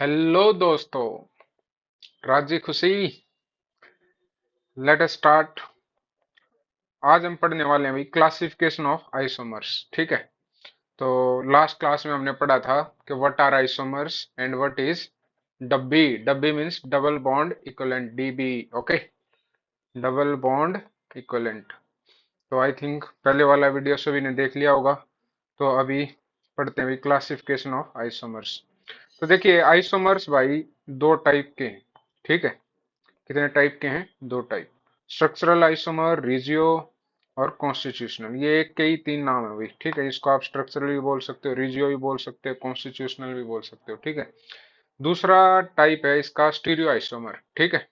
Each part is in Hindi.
हेलो दोस्तों। राजी खुशी। Let us start. आज हम पढ़ने वाले हैं भाई क्लासिफिकेशन ऑफ आइसोमर्स। ठीक है। तो लास्ट क्लास में हमने पढ़ा था कि what are isomers and what is डब्बी। डब्बी means double bond equivalent, DB. Okay. Double bond equivalent. तो आई थिंक पहले वाला वीडियो सभी ने देख लिया होगा। तो अभी पढ़ते हैं भाई क्लासिफिकेशन ऑफ आइसोमर्स। तो देखिए आइसोमर्स भाई दो टाइप के हैं। ठीक है। कितने टाइप के हैं? दो टाइप। स्ट्रक्चरल आइसोमर, रिजियो और कॉन्स्टिट्यूशनल। ये एक के ही तीन नाम है भाई। ठीक है। इसको आप स्ट्रक्चरल भी बोल सकते हो, रिजियो भी बोल सकते हो, कॉन्स्टिट्यूशनल भी बोल सकते हो। ठीक है। दूसरा टाइप है इसका स्टीरियो आइसोमर। ठीक है।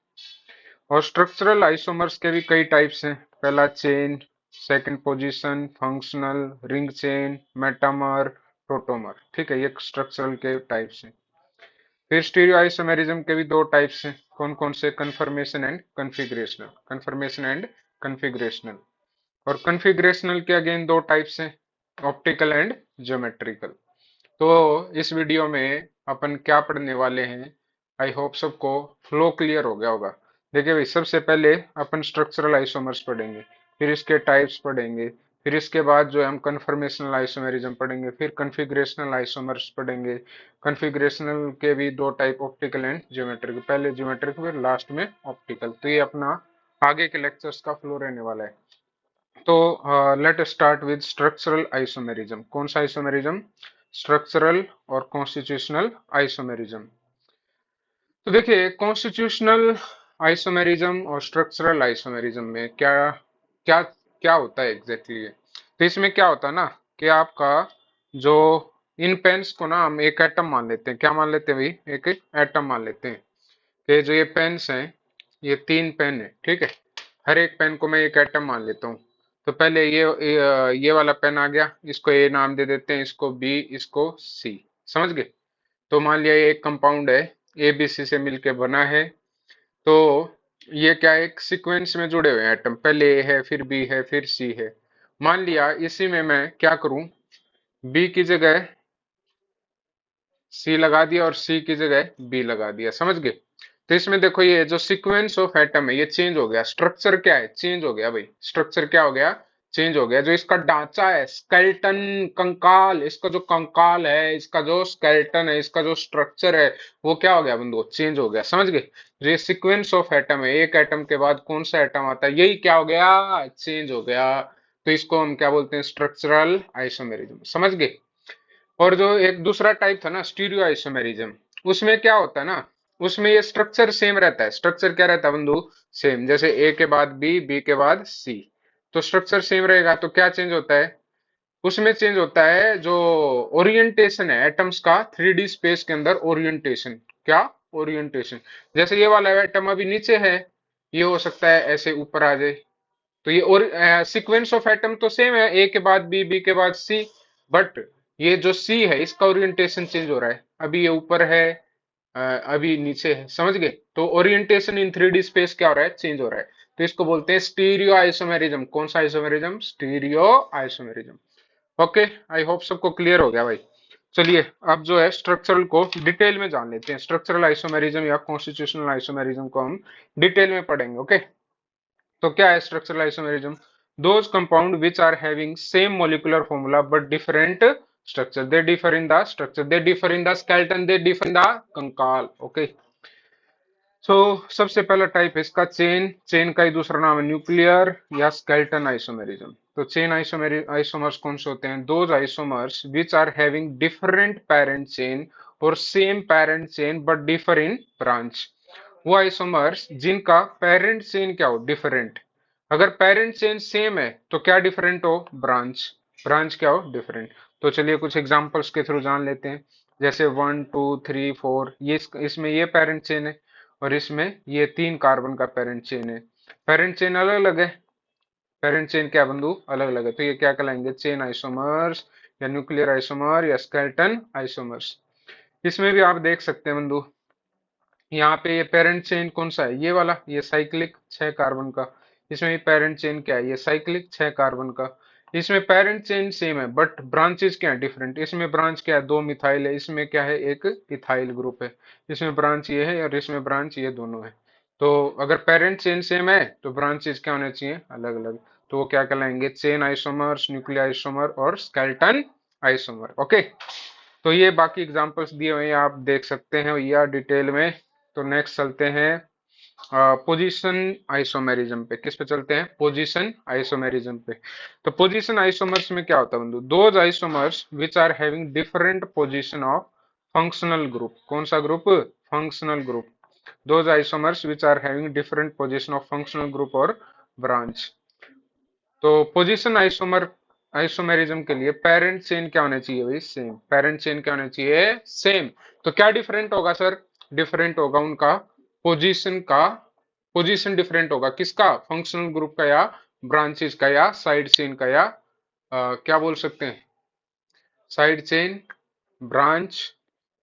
और स्ट्रक्चरल आइसोमर्स के भी कई टाइप्स हैं। पहला chain, second position, functional, ring chain, metamer, tautomer. ठीक है। ये स्ट्रक्चरल के टाइप्स हैं। फिर स्टीरियो आइसोमेरिज्म के भी दो टाइप्स हैं। कौन कौन से? Conformation and configurational. Conformation and configurational. और कन्फिग्रेशनल के अगेन दो टाइप्स हैं, ऑप्टिकल एंड ज्योमेट्रिकल। तो इस वीडियो में अपन क्या पढ़ने वाले हैं, आई होप सबको फ्लो क्लियर हो गया होगा। देखिए भाई, सबसे पहले अपन स्ट्रक्चरल आइसोमर्स पढ़ेंगे, फिर इसके टाइप्स पढ़ेंगे, फिर इसके बाद जो है हम कन्फर्मेशनल आइसोमेरिज्म पढ़ेंगे, फिर कन्फिग्रेशनल आइसोमर्स पढ़ेंगे। कन्फिग्रेशनल के भी दो टाइप, ऑप्टिकल एंड ज्योमेट्रिक। पहले ज्योमेट्रिक फिर लास्ट में ऑप्टिकल। तो ये अपना आगे के लेक्चर्स का फ्लो रहने वाला है। तो let start with structural isomerism. कौन सा आइसोमेरिज्म? स्ट्रक्चरल और कॉन्स्टिट्यूशनल आइसोमेरिज्म। तो देखिए कॉन्स्टिट्यूशनल आइसोमेरिज्म और स्ट्रक्चरल आइसोमेरिज्म में क्या क्या क्या होता है एग्जैक्टली तो इसमें क्या होता है ना कि आपका जो इन पेन्स को ना हम एक एटम मान लेते हैं। क्या मान लेते हैं भाई? एक एटम मान लेते हैं कि जो ये पेन्स हैं, ये तीन पेन है। ठीक है। हर एक पेन को मैं एक एटम मान लेता हूँ। तो पहले ये वाला पेन आ गया, इसको ए नाम दे देते हैं, इसको बी, इसको सी। समझ गए? तो मान लिया ये एक कंपाउंड है, ए बी सी से मिलके बना है। तो ये क्या है? एक सीक्वेंस में जुड़े हुए हैं एटम। पहले ए है, फिर बी है, फिर सी है। मान लिया इसी में मैं क्या करूं, बी की जगह सी लगा दिया और सी की जगह बी लगा दिया। समझ गए? तो इसमें देखो ये जो सीक्वेंस ऑफ एटम है ये चेंज हो गया। स्ट्रक्चर क्या है? चेंज हो गया भाई। स्ट्रक्चर क्या हो गया? चेंज हो गया। जो इसका ढांचा है, स्केलेटन, कंकाल, इसका जो कंकाल है, इसका जो स्केलेटन है, इसका जो स्ट्रक्चर है, वो क्या हो गया बंधु? चेंज हो गया। समझ गए? जो ये सीक्वेंस ऑफ एटम है, एक एटम के बाद कौन सा एटम आता है, यही क्या हो गया? चेंज हो गया। तो इसको हम क्या बोलते हैं? Structural isomerism. समझ गए? और जो एक दूसरा टाइप था ना स्टीरियो आइसोमेरिज्म, उसमें क्या होता है ना, उसमें ये स्ट्रक्चर सेम रहता है। स्ट्रक्चर क्या रहता है बंधु? सेम। जैसे ए के बाद बी, बी के बाद सी। तो स्ट्रक्चर सेम रहेगा तो क्या चेंज होता है? उसमें चेंज होता है जो ओरिएंटेशन है एटम्स का, 3D स्पेस के अंदर ओरिएंटेशन। क्या? ओरिएंटेशन। जैसे ये वाला एटम अभी नीचे है, ये हो सकता है ऐसे ऊपर आ जाए। तो ये और सीक्वेंस ऑफ एटम तो सेम है, ए के बाद बी, बी के बाद सी। बट ये जो सी है इसका ओरिएंटेशन चेंज हो रहा है। अभी ये ऊपर है, अभी नीचे है। समझ गए? तो ओरिएंटेशन इन 3D स्पेस क्या हो रहा है? चेंज हो रहा है। तो इसको बोलते हैं स्टीरियो आइसोमेरिज्म। कौन सा आइसोमेरिज्म? Stereo isomerism. ओके। आई होप सबको क्लियर हो गया भाई। चलिए अब जो है स्ट्रक्चरल को डिटेल में जान लेते हैं। स्ट्रक्चरल आइसोमेरिज्म या कॉन्स्टिट्यूशनल आइसोमेरिज्म को हम डिटेल में पढ़ेंगे। ओके। तो क्या है structural isomerism? Those compound which are having same molecular formula but different structure. They differ in the structure, they differ in the skeleton, they differ in the कंकाल। ओके। सो सबसे पहला टाइप है इसका चेन। चेन का ही दूसरा नाम है न्यूक्लियर या स्केलेटन आइसोमेरिज्म। तो चेन आइसोमर्स कौन से होते हैं? Those isomers which are having different parent chain और same parent chain but differ in branch. वो आइसोमर्स जिनका पेरेंट चेन क्या हो? डिफरेंट। अगर पेरेंट चेन सेम है तो क्या डिफरेंट हो? ब्रांच। ब्रांच क्या हो? डिफरेंट। तो चलिए कुछ एग्जांपल्स के थ्रू जान लेते हैं। जैसे 1 2 3 4, ये इसमें ये पेरेंट चेन है और इसमें ये तीन कार्बन का पेरेंट चेन है। पेरेंट चेन अलग अलग है। पेरेंट चेन क्या बंधु? अलग अलग है। तो ये क्या कहलाएंगे? चेन आइसोमर्स या न्यूक्लियर आइसोमर या स्केलेटन आइसोमर्स। इसमें भी आप देख सकते हैं बंधु, यहाँ पे ये पेरेंट चेन कौन सा है? ये वाला, ये साइक्लिक 6 कार्बन का। इसमें भी पेरेंट चेन क्या है? ये साइक्लिक 6 कार्बन का। इसमें पेरेंट चेन सेम है बट ब्रांचेस क्या है डिफरेंट। इसमें ब्रांच क्या है, दो मिथाइल है, इसमें क्या है एक इथाइल ग्रुप है। इसमें ब्रांच ये है और इसमें ब्रांच ये दोनों है। तो अगर पेरेंट चेन सेम है तो ब्रांचेस क्या होने चाहिए, अलग अलग। तो वो क्या कहलाएंगे, चेन आइसोमर्स, न्यूक्लियर आइसोमर और स्केलेटन आइसोमर। ओके, तो ये बाकी एग्जांपल्स दिए हुए हैं, आप देख सकते हैं या डिटेल में। तो नेक्स्ट चलते हैं पोजीशन आइसोमेरिज्म पे। किस पे चलते हैं, पोजीशन आइसोमेरिज्म पे। तो पोजीशन आइसोमर्स में क्या होता है बंधु, those isomers which are having different position of functional group. कौन सा group, functional group. Those isomers which are having different position of functional group और ब्रांच। तो पोजीशन आइसोमर आइसोमेरिज्म के लिए पेरेंट चेन क्या होना चाहिए भाई, सेम। पेरेंट चेन क्या होना चाहिए, सेम। तो क्या डिफरेंट होगा सर, डिफरेंट होगा उनका पोजीशन का। पोजीशन डिफरेंट होगा किसका, फंक्शनल ग्रुप का या ब्रांचेस का या साइड चेन का या क्या बोल सकते हैं, साइड चेन, ब्रांच।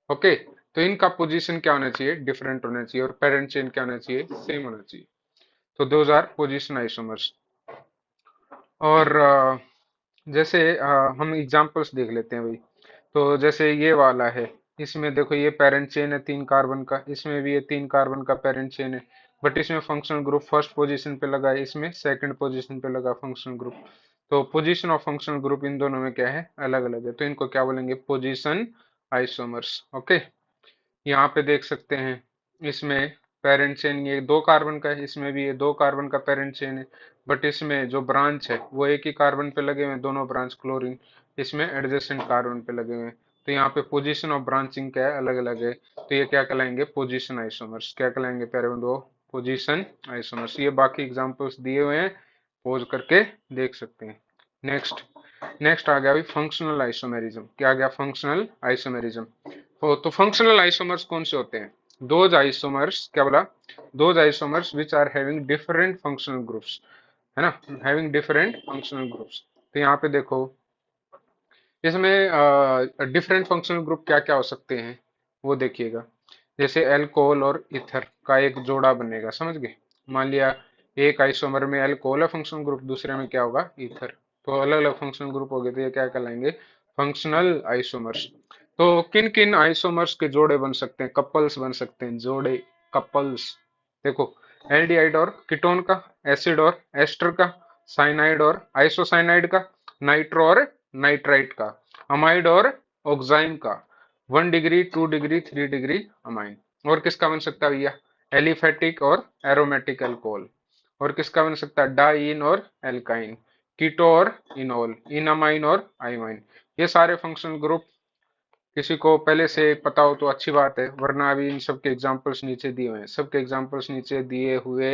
ओके, तो इनका पोजीशन क्या होना चाहिए, डिफरेंट होना चाहिए, और पेरेंट चेन क्या होना चाहिए, सेम होना चाहिए। तो दोज आर पोजीशन आइसोमर्स। और जैसे हम एग्जांपल्स देख लेते हैं भाई। तो जैसे ये वाला है, इसमें देखो ये पेरेंट चेन है 3 कार्बन का, इसमें भी ये 3 कार्बन का पेरेंट चेन है, बट इसमें फंक्शनल ग्रुप फर्स्ट पोजीशन पे लगा है, इसमें सेकंड पोजीशन पे लगा फंक्शनल ग्रुप। तो position of functional group in दोनों में क्या है, अलग अलग है। तो इनको क्या बोलेंगे, पोजीशन आइसोमर्स। ओके, यहाँ पे देख सकते हैं, इसमें पेरेंट चेन ये 2 कार्बन का है, इसमें भी ये 2 कार्बन का पेरेंट चेन है, बट इसमें जो ब्रांच है वो एक ही कार्बन पे लगे हुए हैं, दोनों ब्रांच क्लोरीन। इसमें एडजेसेंट कार्बन पे लगे हुए हैं। तो यहाँ पे पोजीशन ऑफ ब्रांचिंग क्या है, अलग अलग है। तो ये क्या कहलाएंगे, पोजीशन आइसोमर्स। क्या कहलाएंगे प्यारे बंधुओं, पोजीशन आइसोमर्स। ये बाकी एग्जांपल्स दिए हुए हैं, पोज करके देख सकते हैं। नेक्स्ट, नेक्स्ट आ गया भाई फंक्शनल आइसोमेरिज्म। क्या आ गया, फंक्शनल आइसोमेरिज्म। तो फंक्शनल आइसोमर्स कौन से होते हैं, दोज आइसोमर्स, क्या बोला, those isomers which are having different functional groups, है ना, हैविंग डिफरेंट फंक्शनल ग्रुप्स। तो यहाँ पे देखो, इसमें डिफरेंट फंक्शनल ग्रुप क्या क्या हो सकते हैं वो देखिएगा। जैसे अल्कोहल और ईथर का एक जोड़ा बनेगा, समझ गए। मान लिया एक आइसोमर में अल्कोहल है फंक्शनल ग्रुप, दूसरे में क्या होगा, ईथर। तो अलग अलग फंक्शनल ग्रुप हो गए, तो ये क्या कहलाएंगे, फंक्शनल आइसोमर्स। तो किन किन आइसोमर्स के जोड़े बन सकते हैं, कपल्स बन सकते हैं, जोड़े, कपल्स। देखो, एल्डिहाइड और कीटोन का, एसिड और एस्टर का, साइनाइड और आइसोसाइनाइड का, नाइट्रो और नाइट्राइट का, अमाइड और ऑक्साइन का, 1 डिग्री, 2 डिग्री, 3 डिग्री अमाइन। और किसका बन सकता है भैया, एलिफेटिक और एरोमेटिक अल्कोहल। और किसका बन सकता है, डाइन और एल्काइन, कीटो और इनोल, इनामाइन और आइमाइन। ये सारे फंक्शनल ग्रुप किसी को पहले से पता हो तो अच्छी बात है, वरना अभी इन सबके एग्जांपल्स नीचे दिए हुए हैं, सबके एग्जांपल्स नीचे दिए हुए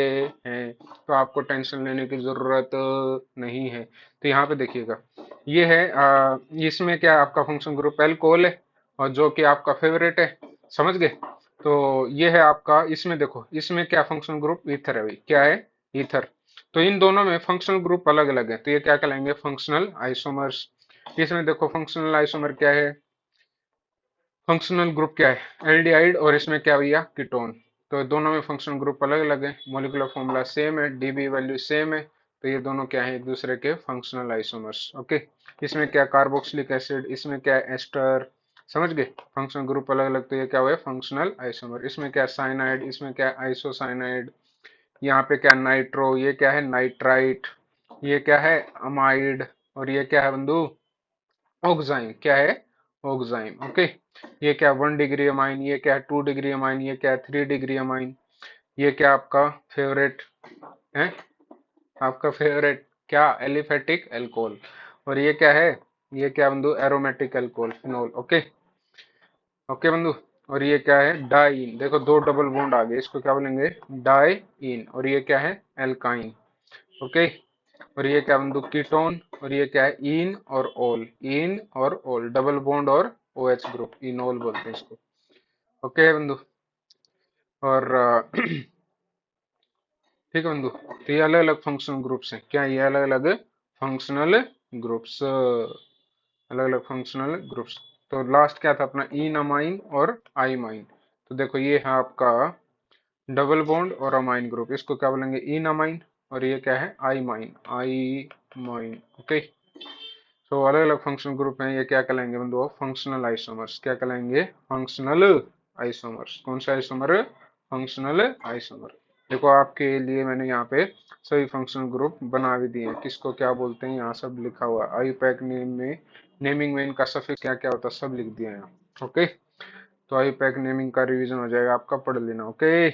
हैं, तो आपको टेंशन लेने की जरूरत नहीं है। तो यहाँ पे देखिएगा, ये है इसमें क्या है, आपका फंक्शन ग्रुप एल्कोहल है, और जो कि आपका फेवरेट है, समझ गए। तो ये है आपका, इसमें देखो, इसमें क्या फंक्शन ग्रुप ईथर है भाई, क्या है, ईथर। तो इन दोनों में फंक्शनल ग्रुप अलग अलग है, तो ये क्या कहलाएंगे, फंक्शनल आइसोमर्स। इसमें देखो फंक्शनल आइसोमर क्या है, फंक्शनल ग्रुप क्या है, एल्डिहाइड, और इसमें क्या भैया, कीटोन। तो दोनों में फंक्शनल ग्रुप अलग अलग है, मॉलिक्यूलर फॉर्मूला सेम है, डीबी वैल्यू सेम है। तो ये दोनों क्या है, एक दूसरे के फंक्शनल आइसोमर्स। ओके, इसमें क्या कार्बोक्सिलिक एसिड, इसमें क्या है एस्टर, समझ गए, फंक्शनल ग्रुप अलग अलग। तो ये क्या हुआ, फंक्शनल आइसोमर। इसमें क्या साइनाइड, इसमें क्या आइसोसाइनाइड, यहाँ पे क्या नाइट्रो, ये क्या है नाइट्राइट, ये क्या है अमाइड, और ये क्या है बंधु, ऑक्साइम। क्या है, ऑक्साइम। ओके, ये क्या 1 डिग्री अमाइन, ये क्या है 2 डिग्री अमाइन, ये क्या है 3 डिग्री अमाइन। ये क्या आपका फेवरेट है, आपका फेवरेट क्या, एलिफेटिक एल्कोहल। और ये क्या है, ये क्या बंधु, aromatic alcohol, phenol. Okay, okay बंधु। और ये क्या है, डाइन। देखो दो डबल बॉन्ड आ गए, इसको क्या बोलेंगे, डाइन। और ये क्या है, एल्काइन। ओके, और ये क्या बंधु, कीटोन। और ये क्या है, इन और ओल, इन और ओल, डबल बॉन्ड और ओ एच ग्रुप, इनोल बोलते हैं इसको। ओके बंधु। और ठीक है बंधु, तो ये अलग अलग फंक्शनल ग्रुप्स हैं, क्या ये अलग अलग फंक्शनल ग्रुप्स, अलग अलग फंक्शनल ग्रुप्स। तो लास्ट क्या था अपना, इन अमाइन और आई माइन। तो देखो ये है आपका डबल बॉन्ड और अमाइन ग्रुप, इसको क्या बोलेंगे, इन अमाइन। और ये क्या है, आई माइन, आई माइन। ओके, तो अलग अलग फंक्शनल ग्रुप हैं, ये क्या कहलाएंगे बंधुओं? Functional isomers. क्या कहलाएंगे? Functional isomers. कौन सा आइसोमर? Functional isomer. देखो आपके लिए मैंने यहाँ पे सभी फंक्शनल ग्रुप बना भी दिए हैं, किसको क्या बोलते हैं यहाँ सब लिखा हुआ है। आईयूपैक नेम में, नेमिंग में इनका सफिक्स क्या क्या होता है सब लिख दिया है यहाँ। ओके, तो आईयूपैक नेमिंग का रिवीजन हो जाएगा आपका, पढ़ लेना। ओके,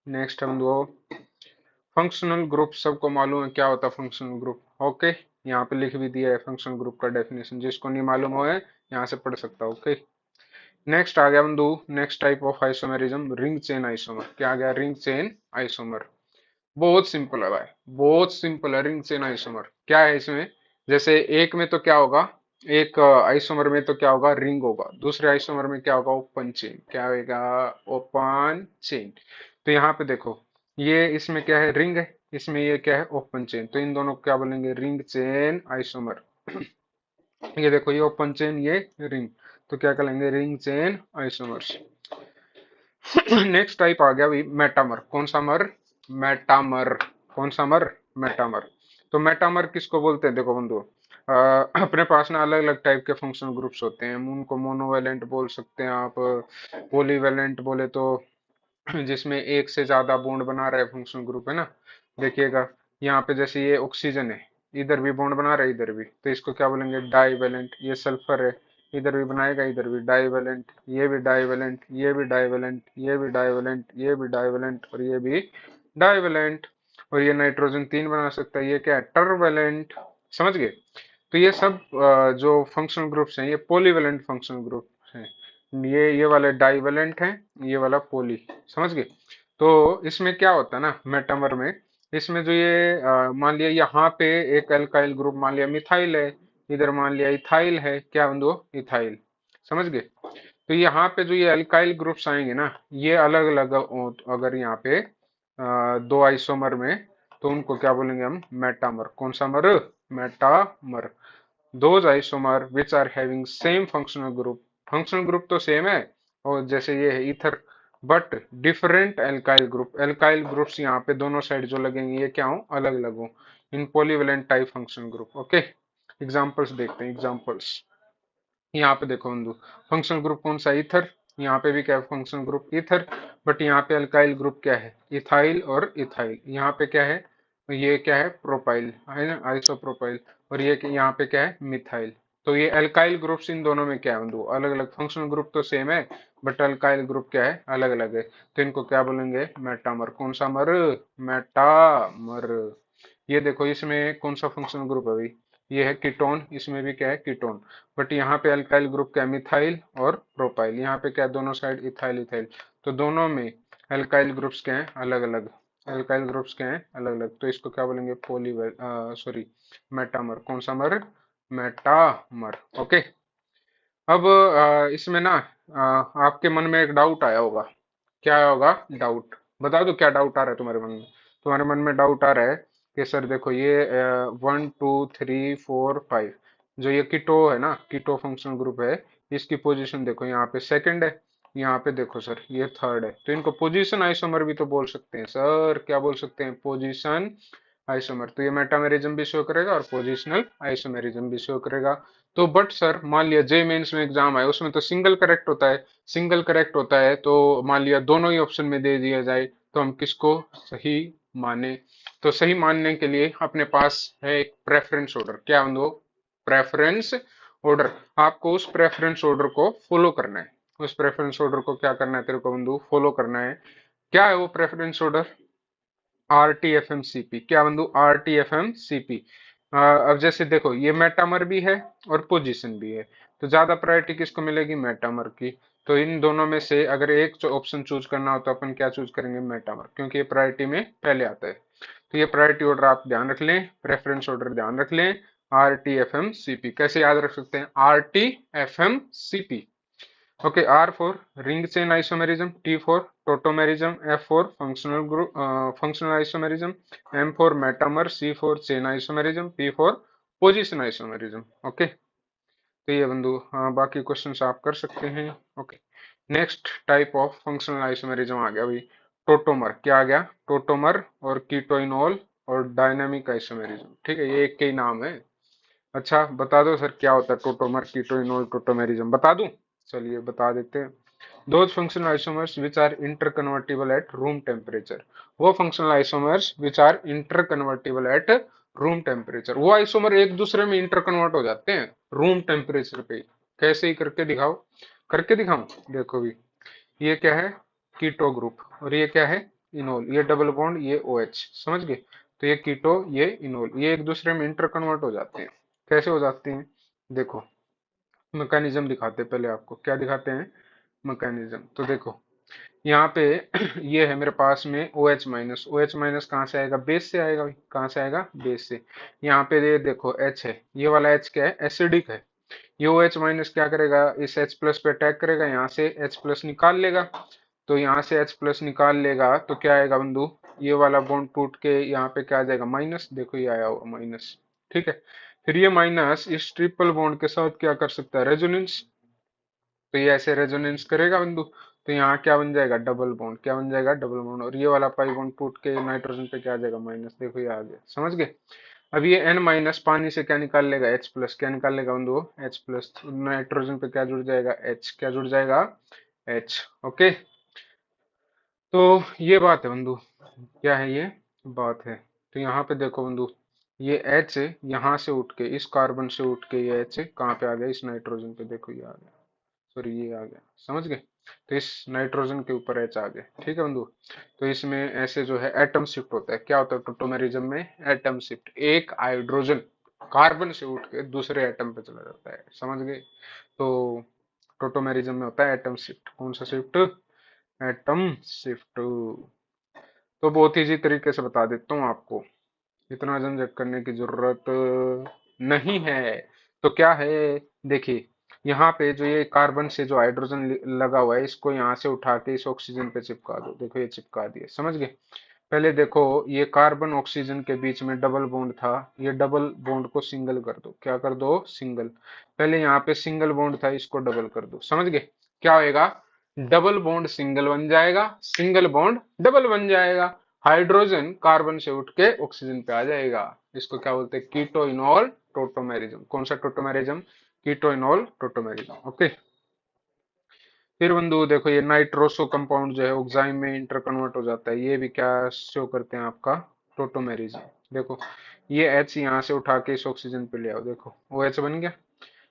नेक्स्ट हम दो फंक्शनल ग्रुप। सबको मालूम है क्या होता है फंक्शनल ग्रुप? ओके, यहाँ पे लिख भी दिया है फंक्शनल ग्रुप का डेफिनेशन, जिसको नहीं मालूम हो है यहाँ से पढ़ सकता है। ओके, नेक्स्ट आ गया बंधु, next type of isomerism, ring chain isomer. क्या आ गया? Ring chain isomer. बहुत सिंपल है भाई, बहुत सिंपल है। रिंग चेन आइसोमर क्या है इसमें? जैसे एक में तो क्या होगा, एक आइसोमर में तो क्या होगा? रिंग होगा। दूसरे आइसोमर में क्या होगा? Open chain. क्या होगा? Open chain. तो यहाँ पे देखो, ये इसमें क्या है? रिंग है, इसमें ये क्या है? Open chain. तो इन दोनों को क्या बोलेंगे? Ring chain isomer. ये देखो, ये ओपन चेन, ये रिंग, तो क्या कहलाएंगे? Ring chain isomers. Next type आ गया भाई मेटामर। कौन सा मर? मेटामर। कौन सा मर? मेटामर। तो मेटामर किसको बोलते हैं? देखो बंधु, अपने पास ना अलग अलग टाइप के फंक्शनल ग्रुप्स होते हैं। उनको मोनोवेलेंट बोल सकते हैं आप, पॉलीवेलेंट बोले तो जिसमें एक से ज्यादा बॉन्ड बना रहे फंक्शनल ग्रुप है ना। देखिएगा यहाँ पे जैसे ये ऑक्सीजन है, इधर भी बॉन्ड बना रहा है, इधर भी, तो इसको क्या बोलेंगे? डाईवेलेंट। ये सल्फर है, इधर भी बनाएगा, इधर भी डाईवेलेंट, ये भी डाईवेलेंट, ये भी डाईवेलेंट, ये भी डाईवेलेंट, ये भी डाईवेलेंट, और ये भी डाईवेलेंट। और ये नाइट्रोजन 3 बना सकता है, ये क्या है? टर्वेलेंट। समझ गए? तो ये सब जो फंक्शनल ग्रुप्स हैं, ये पॉलीवेलेंट फंक्शनल ग्रुप हैं। ये वाले डाइवेलेंट हैं, ये वाला पोली। समझ गए? तो इसमें क्या होता है ना मेटामर में, इसमें जो ये मान लिया यहाँ पे एक अल्काइल ग्रुप, मान लिया मिथाइल है, इधर मान लिया इथाइल है। क्या बंधु? इथाइल। समझ गए? तो यहाँ पे जो ये अल्काइल ग्रुप्स आएंगे ना, ये अलग अलग, अगर यहाँ पे दो आइसोमर में, तो उनको क्या बोलेंगे हम? मेटामर। कौन सा मर? Metamer. those isomer which are having same functional group, functional group तो सेम है, और जैसे ये है ether, but different alkyl group, alkyl groups यहाँ पे दोनों साइड जो लगेंगे ये क्या हो? अलग अलग हो। In polyvalent type functional group. Okay, examples देखते हैं, एग्जांपल्स। यहाँ पे देखो बंधु, फंक्शनल ग्रुप कौन सा? ईथर। यहाँ पे भी क्या है? Functional group ether. बट यहाँ पे अल्काइल ग्रुप क्या है? इथाइल और इथाइल। यहाँ पे क्या है? ये क्या है? प्रोपाइल है ना, आइसोप्रोपाइल। और ये यहाँ पे क्या है? मिथाइल। तो ये अल्काइल ग्रुप्स इन दोनों में क्या है बंधु? अलग अलग। फंक्शनल ग्रुप तो सेम है, बट अल्काइल ग्रुप क्या है? अलग अलग है। तो इनको क्या बोलेंगे? मेटामर। कौन सा मर? मेटामर। ये देखो, इसमें कौन सा फंक्शनल ग्रुप है भाई? ये है कीटोन। इसमें भी क्या है? कीटोन। बट यहाँ पे अल्काइल ग्रुप क्या है? मिथाइल और प्रोपाइल। यहाँ पे क्या है? दोनों साइड इथाइल इथाइल। तो दोनों में अल्काइल ग्रुप्स क्या है? अलग अलग। अल्काइल ग्रुप्स क्या है? अलग अलग। तो इसको क्या बोलेंगे? Sorry, metamer. कौन सा मर? मेटामर। ओके, अब इसमें ना आपके मन में एक डाउट आया होगा। क्या आया होगा? डाउट। बता दो क्या डाउट आ रहा है तुम्हारे मन में? तुम्हारे मन में डाउट आ रहा है कि सर देखो, ये 1 2 3 4 5, जो ये कीटो है ना, कीटो फंक्शनल ग्रुप है, इसकी पोजीशन देखो, यहाँ पे सेकंड है, यहाँ पे देखो सर ये थर्ड है। तो इनको पोजीशन आइसोमर भी तो बोल सकते हैं सर। क्या बोल सकते हैं? Position isomer. तो ये मेटामेरिज्म भी शो करेगा और पोजिशनल आइसोमेरिज्म भी शो करेगा। तो बट सर मान लिया जे मेंस में एग्जाम आए, उसमें तो सिंगल करेक्ट होता है, सिंगल करेक्ट होता है, तो मान लिया दोनों ही ऑप्शन में दे दिया जाए, तो हम किसको सही माने? तो सही मानने के लिए अपने पास है एक प्रेफरेंस ऑर्डर। क्या बंधु? Preference order. आपको उस प्रेफरेंस ऑर्डर को फॉलो करना है। उस प्रेफरेंस ऑर्डर को क्या करना है तेरे को बंधु? फॉलो करना है। क्या है वो preference order? R T F M C P. क्या बंधु? R T F M C P. अब जैसे देखो, ये मेटामर भी है और पोजीशन भी है, तो ज्यादा प्रायोरिटी किसको मिलेगी? मेटामर की। तो इन दोनों में से अगर एक जो ऑप्शन चूज करना हो, तो अपन क्या चूज करेंगे? मेटामर, क्योंकि ये प्रायोरिटी में पहले आता है। तो ये प्रायोरिटी ऑर्डर आप ध्यान रख लें, प्रेफरेंस ऑर्डर ध्यान रख लें। R T F M C P कैसे याद रख सकते हैं? R T F M C P. Okay, R for ring chain isomerism, T for tautomerism, F for functional group, functional isomerism, M for metamer, C for chain isomerism, P for position isomerism. Okay, तो ये बंधु बाकी क्वेश्चंस आप कर सकते हैं। Okay, next type of functional isomerism आ गया भाई, टोटोमर। क्या आ गया? टोटोमर और कीटोइनॉल और डायनामिक आइसोमेरिज्म। ठीक है, ये एक के ही नाम है। अच्छा बता दो सर क्या होता है टोटोमर, कीटोइनोल, टोटोमेरिज्म, बता दूं? चलिए बता देते हैं। Those functional isomers which are interconvertible at room temperature. वो functional isomers which are interconvertible at room temperature, वो आइसोमर एक दूसरे में इंटरकन्वर्ट हो जाते हैं रूम टेम्परेचर पे। कैसे ही करके दिखाओ, करके दिखाऊं? देखो भी, ये क्या है? कीटो ग्रुप, और ये क्या है? इनोल। ये डबल बॉन्ड, ये ओ एच, समझ गए? तो ये कीटो, ये इनोल, ये एक दूसरे में इंटर कन्वर्ट हो जाते हैं। कैसे हो जाते हैं? देखो, मैकेनिज्म दिखाते हैं पहले आपको। क्या दिखाते हैं? मैकेनिज्म। तो देखो यहाँ पे ये है मेरे पास में O H minus. O H minus कहाँ से आएगा? बेस से आएगा भाई। कहाँ से आएगा? बेस से। यहाँ पे ये देखो एच है, ये वाला एच क्या है? एसिडिक है। ये ओ एच माइनस क्या करेगा? इस एच प्लस पे अटैक करेगा, यहाँ से एच प्लस निकाल लेगा। तो यहाँ से एच प्लस निकाल लेगा तो क्या आएगा बंधु? ये वाला बॉन्ड टूट के यहाँ पे क्या आ जाएगा? माइनस। देखो ये आया हुआ माइनस, ठीक है। फिर ये माइनस इस ट्रिपल बॉन्ड के साथ क्या कर सकता है? रेजोनेंस। तो ये ऐसे रेजोनेंस करेगा बंधु, तो यहाँ क्या बन जाएगा? Double bond. क्या बन जाएगा? Double bond. और ये वाला पाई बॉन्ड टूट के नाइट्रोजन पे क्या आ जाएगा? माइनस। देखो ये आ गया, समझ गए? अब ये एन माइनस पानी से क्या निकाल लेगा? H plus. क्या निकाल लेगा बंधु? H plus. नाइट्रोजन पे क्या जुड़ जाएगा? एच। क्या जुड़ जाएगा? एच। ओके। तो ये बात है बंधु, क्या है ये? बात है। तो यहाँ पे देखो बंधु, ये एच यहाँ से उठ के, इस कार्बन से उठ के ये एच कहाँ पे आ गया? इस नाइट्रोजन पे। देखो ये आ गया, सॉरी ये आ गया, समझ गए? तो इस नाइट्रोजन के ऊपर एच आ गया, ठीक है बंधु। तो इसमें ऐसे जो है एटम शिफ्ट होता है। क्या होता है टोटोमेरिज्म में? Atom shift. एक हाइड्रोजन कार्बन से उठ के दूसरे एटम पे चला जाता है, समझ गए? तो टोटोमेरिज्म में होता है एटम शिफ्ट। कौन सा शिफ्ट? Atom shift. तो बहुत इजी तरीके से बता देता हूँ आपको, इतना झंझट करने की जरूरत नहीं है। तो क्या है? देखिए, यहाँ पे जो ये कार्बन से जो हाइड्रोजन लगा हुआ है, इसको यहाँ से उठा के इस ऑक्सीजन पे चिपका दो। देखो ये चिपका दिए, समझ गए? पहले देखो, ये कार्बन ऑक्सीजन के बीच में डबल बॉन्ड था, ये डबल बॉन्ड को सिंगल कर दो। क्या कर दो? सिंगल। पहले यहाँ पे सिंगल बॉन्ड था, इसको डबल कर दो, समझ गए? क्या होएगा? डबल बॉन्ड सिंगल बन जाएगा, सिंगल बॉन्ड डबल बन जाएगा। हाइड्रोजन कार्बन से उठ के ऑक्सीजन पे आ जाएगा। इसको क्या बोलते हैं? कीटोइनॉल टोटोमेरिज्म। कौन सा टोटोमेरिज्म? कीटोइनॉल टोटोमेरिज्म। ओके। फिर बंधु देखो, ये नाइट्रोसो कंपाउंड जो है ऑक्साइड में इंटर कन्वर्ट हो जाता है। ये भी क्या शो करते हैं? आपका टोटोमेरिज्म। देखो, ये एच यहाँ से उठा के इस ऑक्सीजन पे ले आओ। देखो ओ एच बन गया।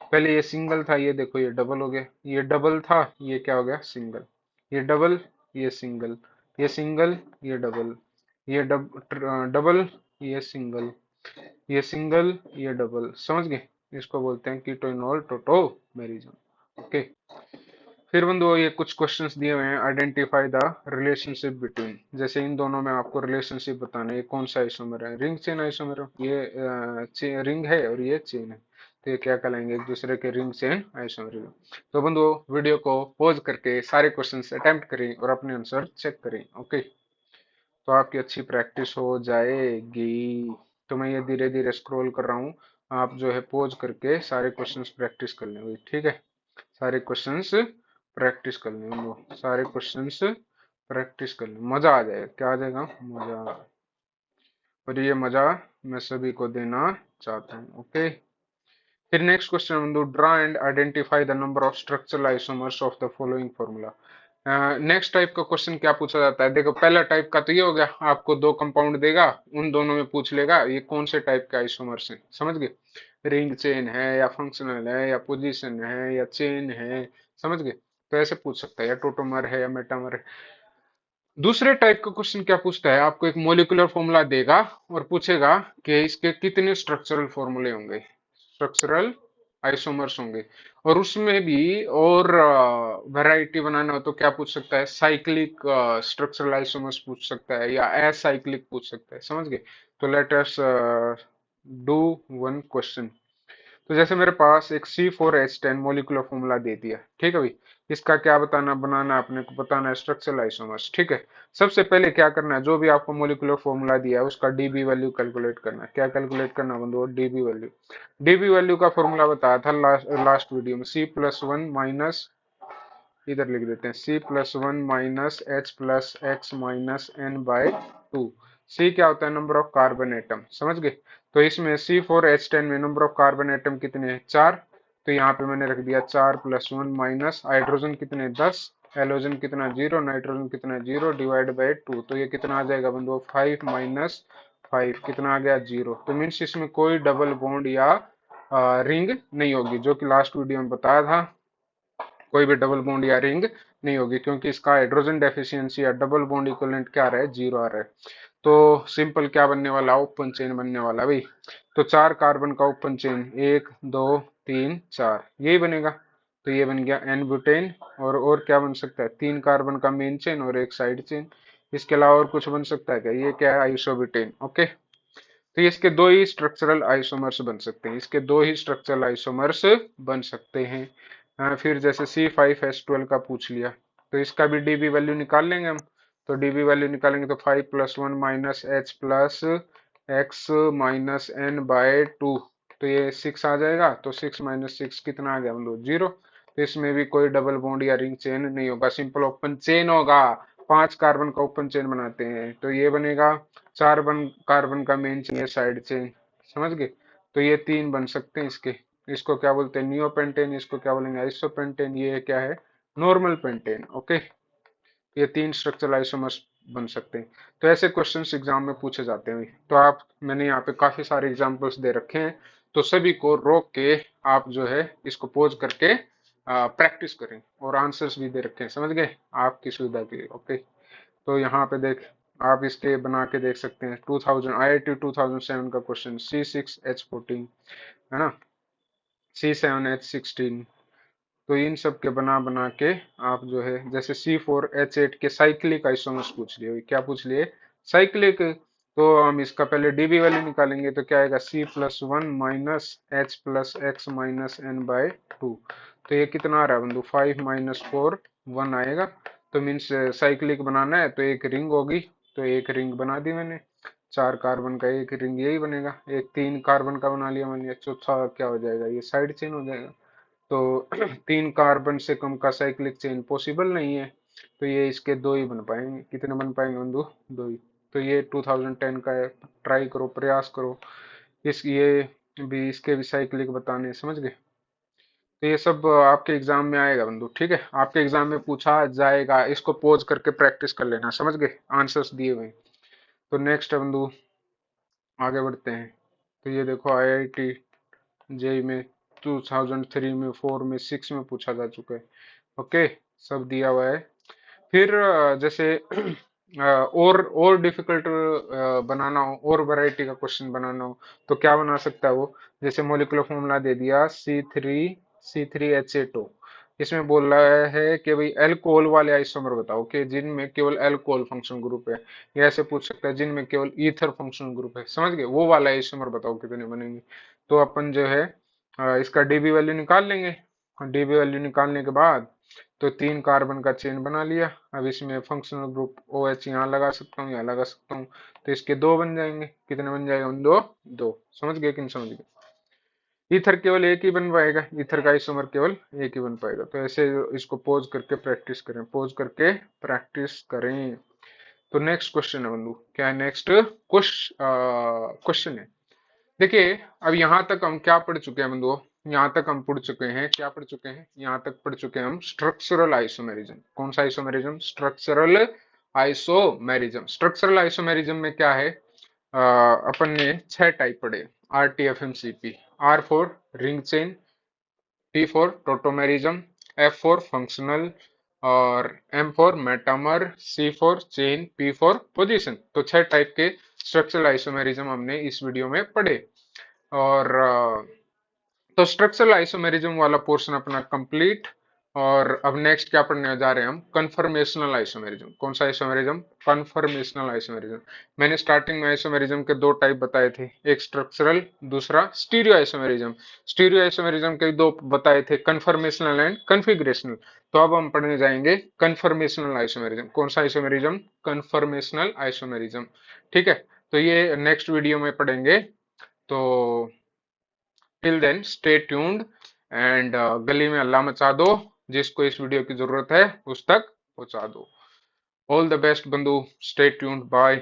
पहले ये सिंगल था, ये देखो ये डबल हो गया। ये डबल था, ये क्या हो गया? सिंगल। ये डबल, ये सिंगल, ये सिंगल, ये डबल, ये डबल, ये सिंगल, ये सिंगल, ये डबल, समझ गए? इसको बोलते हैं कीटोइनॉल टोटोमेरिज्म। ओके। फिर बंधु ये कुछ क्वेश्चंस दिए हुए हैं। Identify the relationship between. जैसे इन दोनों में आपको रिलेशनशिप बताना है। ये कौन सा आइसोमर है? रिंग चेन आइसोमर है। ये रिंग है और ये चेन है, तो ये क्या कहलाएंगे? एक दूसरे के रिंग चेन आइसोमर। तो बंधु वीडियो को पॉज करके सारे क्वेश्चंस अटेम्प्ट करें और अपने आंसर चेक करें। ओके, तो आपकी अच्छी प्रैक्टिस हो जाएगी। तो मैं ये धीरे धीरे स्क्रॉल कर रहा हूँ, आप जो है पॉज करके सारे क्वेश्चंस प्रैक्टिस कर लें, ठीक है? सारे क्वेश्चंस प्रैक्टिस कर लें वो, सारे क्वेश्चंस प्रैक्टिस कर लें, मजा आ जाएगा। क्या आ जाएगा? मजा। और ये मजा मैं सभी को देना चाहता हूँ। ओके। फिर नेक्स्ट क्वेश्चन बंधु, draw and identify the number of structural isomers of the following formula. Next type का क्वेश्चन क्या पूछा जाता है? देखो, पहला टाइप का तो ये हो गया, आपको दो कंपाउंड देगा, उन दोनों में पूछ लेगा ये कौन से टाइप के आइसोमर्स हैं, समझ गए? रिंग चेन है या फंक्शनल है या पोजीशन है या चेन है, समझ गए? तो ऐसे पूछ सकता है, या टोटोमर है या मेटामर है। दूसरे टाइप का क्वेश्चन क्या पूछता है? आपको एक मोलिकुलर फॉर्मूला देगा और पूछेगा कि इसके कितने स्ट्रक्चरल फॉर्मूले होंगे, स्ट्रक्चरल आइसोमर्स होंगे। और उसमें भी और वैरायटी बनाना हो तो क्या पूछ सकता है? साइक्लिक स्ट्रक्चरल आइसोमर्स पूछ सकता है या एसाइक्लिक पूछ सकता है, समझ गए? तो let us do one question. तो जैसे मेरे पास एक C4H10 मोलिकुलर फॉर्मूला दे दिया, ठीक है भाई। इसका क्या बताना, बनाना है अपने को, बताना है स्ट्रक्चरल आइसोमर्स, ठीक है। सबसे पहले क्या करना है, जो भी आपको मोलिकुलर फॉर्मूला दिया है उसका डीबी वैल्यू कैलकुलेट करना है। क्या कैलकुलेट करना बंधु? DB value. डीबी वैल्यू का फॉर्मूला बताया था लास्ट वीडियो में, C+1 माइनस, इधर लिख देते हैं C+1 minus H plus x minus N by 2। C क्या होता है, नंबर ऑफ कार्बन एटम, समझ गए। तो इसमें C4H10 में नंबर ऑफ कार्बन एटम कितने हैं, 4। तो यहाँ पे मैंने रख दिया 4+1 माइनस हाइड्रोजन कितने 10, हेलोजन कितना 0, नाइट्रोजन कितना 0 डिवाइड बाई 2। तो ये कितना आ जाएगा बंधुओं, 5 - 5 कितना आ गया 0। तो मीन्स इसमें कोई डबल बॉन्ड या रिंग नहीं होगी, जो कि लास्ट वीडियो में बताया था, कोई भी डबल बॉन्ड या रिंग नहीं होगी, क्योंकि इसका हाइड्रोजन डेफिशिएंसी या डबल बॉन्ड इक्विवेलेंट क्या आ रहा है, 0 आ रहा है। तो सिंपल क्या बनने वाला, ओपन चेन बनने वाला भाई। तो 4 कार्बन का ओपन चेन, 1 2 3 4, यही बनेगा। तो ये बन गया एन ब्यूटेन। और क्या बन सकता है, 3 कार्बन का मेन चेन और एक साइड चेन। इसके अलावा और कुछ बन सकता है क्या, ये क्या है, आइसोब्यूटेन। ओके, तो इसके दो ही स्ट्रक्चरल आइसोमर्स बन सकते हैं, इसके दो ही स्ट्रक्चरल आइसोमर्स बन सकते हैं। फिर जैसे C5H12 का पूछ लिया, तो इसका भी डीबी वैल्यू निकाल लेंगे हम। तो डीबी वैल्यू निकालेंगे तो 5+1 minus H plus x minus N by 2। तो ये 6 आ जाएगा। तो 6 - 6 कितना आ गया हम लोग, 0। तो इसमें भी कोई डबल बॉन्ड या रिंग चेन नहीं होगा, सिंपल ओपन चेन होगा। 5 कार्बन का ओपन चेन बनाते हैं, तो ये बनेगा 4 कार्बन का मेन चेन, ये साइड चेन, समझ गए। तो ये 3 बन सकते हैं इसके। इसको क्या बोलते हैं, नियोपेंटेन, इसको क्या बोलेंगे, आइसोपेंटेन, ये क्या है, नॉर्मल पेंटेन। ओके, ये 3 स्ट्रक्चरल आइसोमर्स बन सकते हैं। तो ऐसे क्वेश्चंस एग्जाम में पूछे जाते हैं। तो आप, मैंने यहाँ पे काफी सारे एग्जांपल्स दे रखे हैं, तो सभी को रोक के आप जो है इसको पोज करके प्रैक्टिस करें, और आंसर्स भी दे रखे हैं, समझ गए, आपकी सुविधा के लिए। ओके, तो यहाँ पे देख, आप इसके बना के देख सकते हैं। 2000 IIT 2007 का क्वेश्चन, C6H14 है ना, C7H16। तो इन सब के बना बना के आप जो है, जैसे C4H8 के साइक्लिक आइसोमर्स पूछ लिए, क्या पूछ लिए, साइक्लिक। तो हम इसका पहले डीबी वैल्यू निकालेंगे, तो क्या आएगा, C+1 minus H plus x minus N by 2। तो ये कितना आ रहा है बंधु, 5 - 4 1 आएगा। तो मीन्स साइक्लिक बनाना है तो एक रिंग होगी, तो एक रिंग बना दी मैंने। 4 कार्बन का एक रिंग यही बनेगा। एक 3 कार्बन का बना लिया मैंने, चौथा क्या हो जाएगा, ये साइड चेन हो जाएगा। तो 3 कार्बन से कम का साइक्लिक चेन पॉसिबल नहीं है, तो ये इसके दो ही बन पाएंगे। कितने बन पाएंगे बंधु, दो ही। तो ये 2010 का है, ट्राई करो, प्रयास करो। इस ये भी, इसके भी साइक्लिक बताने, समझ गए। तो ये सब आपके एग्जाम में आएगा बंधु, ठीक है, आपके एग्जाम में पूछा जाएगा, इसको पोज करके प्रैक्टिस कर लेना, समझ गए, आंसर्स दिए हुए हैं। तो नेक्स्ट है बंधु, आगे बढ़ते हैं। तो ये देखो, IIT जेई में 2003 में, 4 में, 6 में पूछा जा चुका है। ओके, सब दिया हुआ है। फिर जैसे और डिफिकल्ट बनाना हो, और वैरायटी का क्वेश्चन बनाना हो, तो क्या बना सकता है वो, जैसे मोलिकुलर फॉर्मूला दे दिया C3H8O। इसमें बोल रहा है कि भाई एल्कोहल वाले आइसोमर बताओ कि जिनमें केवल एल्कोहल फंक्शनल ग्रुप है, या ऐसे पूछ सकता है जिनमें केवल ईथर फंक्शनल ग्रुप है, समझ गए, वो वाला आइसोमर बताओ कितने बनेंगे। तो अपन जो है इसका डीबी वैल्यू निकाल लेंगे। डीबी वैल्यू निकालने के बाद, तो 3 कार्बन का चेन बना लिया। अब इसमें फंक्शनल ग्रुप OH यहाँ लगा सकता हूँ, यहाँ लगा सकता हूँ। तो इसके 2 बन जाएंगे, कितने बन जाएगा, दो दो, समझ गए कि नहीं समझ गए। ईथर केवल एक ही बन पाएगा, ईथर का आइसोमर केवल एक ही बन पाएगा। तो ऐसे इसको पोज करके प्रैक्टिस करें, पोज करके प्रैक्टिस करें। तो नेक्स्ट क्वेश्चन है बंधु, क्या है नेक्स्ट क्वेश्चन है। देखिए, अब यहाँ तक हम क्या पढ़ चुके हैं बंधुओं, यहाँ तक हम पढ़ चुके हैं, क्या पढ़ चुके हैं, यहाँ तक पढ़ चुके हैं हम स्ट्रक्चरल आइसोमेरिज्म। कौन सा isomerism, structural isomerism. Structural isomerism में क्या है, अपन ने 6 टाइप पढ़े, RTFMCP। R for ring chain, T for tautomerism, F for functional, और M for metamer, C for chain, P for position. तो 6 टाइप के स्ट्रक्चरल आइसोमेरिज्म हमने इस वीडियो में पढ़े। और तो स्ट्रक्चरल आइसोमेरिज्म वाला पोर्शन अपना कंप्लीट। और अब नेक्स्ट क्या पढ़ने जा रहे हैं हम, कन्फर्मेशनल आइसोमेरिज्म। कौन सा आइसोमेरिज्म, कन्फर्मेशनल आइसोमेरिज्म। मैंने स्टार्टिंग में आइसोमेरिज्म के 2 टाइप बताए थे, एक स्ट्रक्चरल, दूसरा स्टीरियो आइसोमेरिज्म। स्टीरियो आइसोमेरिज्म के 2 बताए थे, कन्फर्मेशनल एंड कन्फिग्रेशनल। तो अब हम पढ़ने जाएंगे कन्फर्मेशनल आइसोमेरिज्म। कौन सा आइसोमेरिज्म, कन्फर्मेशनल आइसोमेरिज्म, ठीक है। तो ये नेक्स्ट वीडियो में पढ़ेंगे। तो till then stay tuned, and गली में अल्लाह मचा दो, जिसको इस वीडियो की जरूरत है उस तक पहुंचा दो। ऑल द बेस्ट बंधु, स्टे ट्यून्ड, बाय।